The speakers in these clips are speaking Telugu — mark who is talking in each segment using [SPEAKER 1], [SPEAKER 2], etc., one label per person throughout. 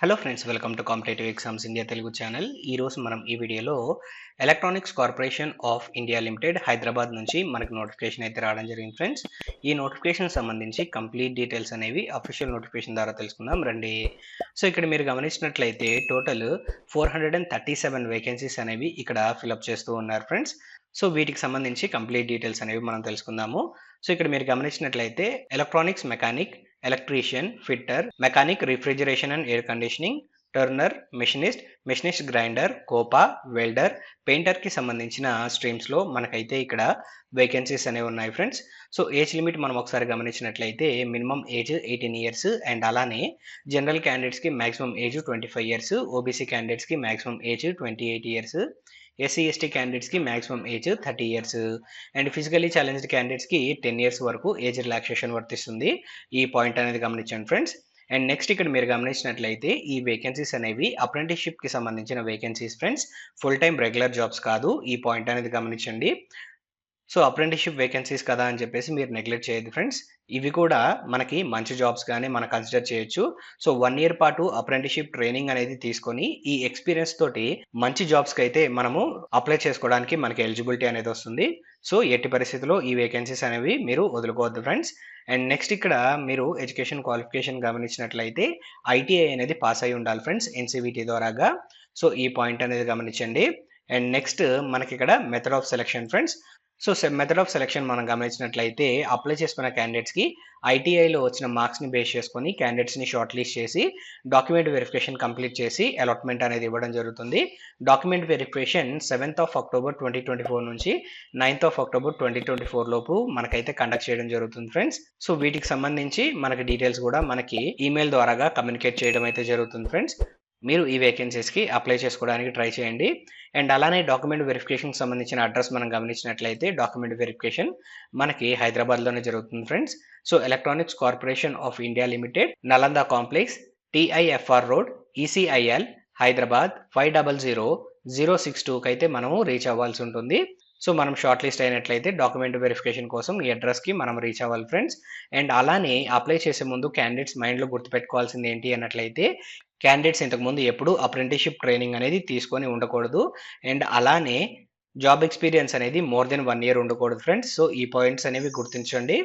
[SPEAKER 1] Hello friends, welcome to competitive exams India Telugu channel. ఈరోజు మనం ఈ వీడియోలో electronics corporation of India limited Hyderabad నుంచి మనకు నోటిఫికేషన్ అయితే రావడం జరిగింది ఫ్రెండ్స్. ఈ నోటిఫికేషన్ సంబంధించి కంప్లీట్ డీటెయిల్స్ అనేవి అఫీషియల్ నోటిఫికేషన్ ద్వారా తెలుసుకుందాం రండి. సో ఇక్కడ మీరు గమనించినట్లయితే టోటల్ 437 వేకెన్సీస్ అనేవి ఇక్కడ ఫిలప్ చేస్తూ ఉన్నారు ఫ్రెండ్స్. సో వీటికి సంబంధించి కంప్లీట్ డీటెయిల్స్ అనేవి మనం తెలుసుకుందాము. సో ఇక్కడ మీరు గమనించినట్లయితే electronics mechanic, electrician, fitter, mechanic, refrigeration and air conditioning, turner, machinist grinder, COPA, welder, పెయింటర్కి సంబంధించిన స్ట్రీమ్స్లో మనకైతే ఇక్కడ వేకెన్సీస్ అనేవి ఉన్నాయి ఫ్రెండ్స్. సో ఏజ్ లిమిట్ మనం ఒకసారి గమనించినట్లయితే మినిమం ఏజ్ 18 ఇయర్స్ అండ్ అలానే జనరల్ క్యాండిడేట్స్కి మ్యాక్సిమం ఏజ్ 25 ఇయర్స్, ఓబీసీ క్యాండిడేట్స్కి maximum age 28 years, SC ST క్యాండిడేట్స్కి maximum age 30 years and physically challenged క్యాండిడేట్స్కి 10 ఇయర్స్ వరకు ఏజ్ రిలాక్సేషన్ వర్తిస్తుంది. ఈ పాయింట్ అనేది గమనించండి ఫ్రెండ్స్. అండ్ నెక్స్ట్ ఇక్కడ మీరు గమనించినట్లయితే ఈ వేకెన్సీస్ అనేవి అప్రెంటిస్షిప్కి సంబంధించిన vacancies friends, full time regular jobs కాదు. ఈ పాయింట్ అనేది గమనించండి. సో అప్రెంటిస్షిప్ వేకెన్సీస్ కదా అని చెప్పేసి మీరు నెగ్లెక్ట్ చేయొద్దు ఫ్రెండ్స్. ఇవి కూడా మనకి మంచి జాబ్స్ గానీ మనం కన్సిడర్ చేయొచ్చు. సో 1 ఇయర్ పాటు అప్రెంటిస్షిప్ ట్రైనింగ్ అనేది తీసుకొని ఈ ఎక్స్‌పీరియన్స్ తోటి మంచి జాబ్స్‌కి అయితే మనము అప్లై చేసుకోవడానికి మనకి ఎలిజిబిలిటీ అనేది వస్తుంది. సో ఎట్టి పరిస్థితిలో ఈ వేకెన్సీస్ అనేవి మీరు వదులుకోవద్దు ఫ్రెండ్స్. అండ్ నెక్స్ట్ ఇక్కడ మీరు ఎడ్యుకేషన్ క్వాలిఫికేషన్ గమనించినట్లయితే ఐటీఐ అనేది పాస్ అయ్యి ఉండాలి ఫ్రెండ్స్ ఎన్‌సీవీటీ ద్వారాగా. సో ఈ పాయింట్ అనేది గమనించండి. అండ్ నెక్స్ట్ మనకి ఇక్కడ method of selection friends. So method of selection మనం గమనించినట్లయితే అప్లై చేసుకున్న క్యాండిడేట్స్కి ఐటీఐలో వచ్చిన మార్క్స్ని బేస్ చేసుకొని క్యాండిడేట్స్ని షార్ట్ లిస్ట్ చేసి డాక్యుమెంట్ వెరిఫికేషన్ కంప్లీట్ చేసి అలాట్మెంట్ అనేది ఇవ్వడం జరుగుతుంది. Document verification 7th of October 2024 నుంచి 9th of October 2024 లోపు మనకైతే కండక్ట్ చేయడం జరుగుతుంది ఫ్రెండ్స్. సో వీటికి సంబంధించి మనకి డీటెయిల్స్ కూడా మనకి ఈమెయిల్ ద్వారాగా కమ్యూనికేట్ చేయడం అయితే జరుగుతుంది ఫ్రెండ్స్. మీరు ఈ వేకెన్సీస్కి అప్లై చేసుకోవడానికి ట్రై చేయండి. అండ్ అలానే డాక్యుమెంట్ వెరిఫికేషన్కి సంబంధించిన అడ్రస్ మనం గమనించినట్లయితే డాక్యుమెంట్ వెరిఫికేషన్ మనకి హైదరాబాద్లోనే జరుగుతుంది friends. So electronics corporation of India limited, Nalanda complex, TIFR road, ECIL, Hyderabad 500062కి అయితే మనము రీచ్ అవ్వాల్సి ఉంటుంది. సో మనం షార్ట్ లిస్ట్ అయినట్లయితే డాక్యుమెంట్ వెరిఫికేషన్ కోసం ఈ అడ్రస్కి మనం రీచ్ అవ్వాలి ఫ్రెండ్స్. అండ్ అలానే అప్లై చేసే ముందు క్యాండిడేట్స్ మైండ్లో గుర్తుపెట్టుకోవాల్సింది ఏంటి అన్నట్లయితే క్యాండిడేట్స్ ఇంతకుముందు ఎప్పుడు అప్రెంటిస్షిప్ ట్రైనింగ్ అనేది తీసుకొని ఉండకూడదు. అండ్ అలానే జాబ్ ఎక్స్పీరియన్స్ అనేది మోర్ దెన్ 1 ఇయర్ ఉండకూడదు ఫ్రెండ్స్. సో ఈ పాయింట్స్ అనేవి గుర్తించండి.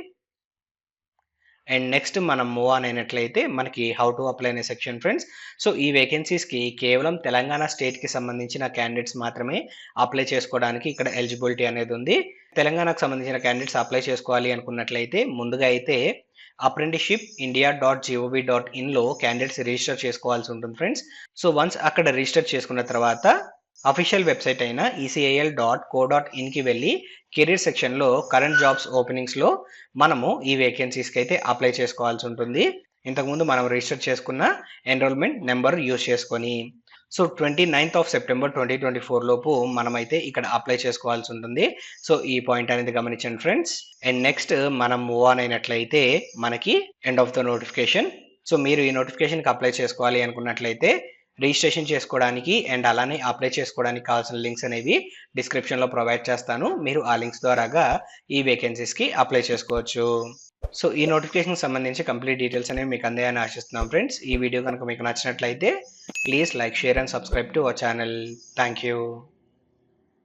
[SPEAKER 1] అండ్ నెక్స్ట్ మనం మూవ్ ఆన్ అయినట్లయితే మనకి హౌ టు అప్లై అనే సెక్షన్ ఫ్రెండ్స్. సో ఈ వేకెన్సీస్కి కేవలం తెలంగాణ స్టేట్కి సంబంధించిన క్యాండిడేట్స్ మాత్రమే అప్లై చేసుకోవడానికి ఇక్కడ ఎలిజిబిలిటీ అనేది ఉంది. తెలంగాణకు సంబంధించిన క్యాండిడేట్స్ అప్లై చేసుకోవాలి అనుకున్నట్లయితే ముందుగా అయితే apprenticeshipindia.gov.inలో క్యాండిడేట్స్ రిజిస్టర్ చేసుకోవాల్సి ఉంటుంది ఫ్రెండ్స్. సో వన్స్ అక్కడ రిజిస్టర్ చేసుకున్న తర్వాత అఫీషియల్ వెబ్సైట్ అయిన ecil.co.inకి వెళ్ళి కెరీర్ సెక్షన్లో కరెంట్ జాబ్స్ ఓపెనింగ్స్లో మనము ఈ వేకెన్సీస్కి అయితే అప్లై చేసుకోవాల్సి ఉంటుంది. ఇంతకుముందు మనం రిజిస్టర్ చేసుకున్న ఎన్రోల్మెంట్ నెంబర్ యూజ్ చేసుకొని. సో 29th of September 2024 లోపు మనమైతే ఇక్కడ అప్లై చేసుకోవాల్సి ఉంటుంది. సో ఈ పాయింట్ అనేది గమనించండి ఫ్రెండ్స్. అండ్ నెక్స్ట్ మనం మూవ్ ఆన్ అయినట్లయితే మనకి end of the notification. So మీరు ఈ నోటిఫికేషన్కి అప్లై చేసుకోవాలి అనుకున్నట్లయితే రిజిస్ట్రేషన్ చేసుకోవడానికి అండ్ అలానే అప్లై చేసుకోవడానికి కావాల్సిన లింక్స్ అనేవి డిస్క్రిప్షన్లో ప్రొవైడ్ చేస్తాను. మీరు ఆ లింక్స్ ద్వారాగా ఈ వేకెన్సీస్కి అప్లై చేసుకోవచ్చు. సో ఈ నోటిఫికేషన్కి సంబంధించి కంప్లీట్ డీటెయిల్స్ అనేవి మీకు అందాయని ఆశిస్తున్నాం ఫ్రెండ్స్. ఈ వీడియో కనుక మీకు నచ్చినట్లయితే please like, share and subscribe to our channel. Thank you.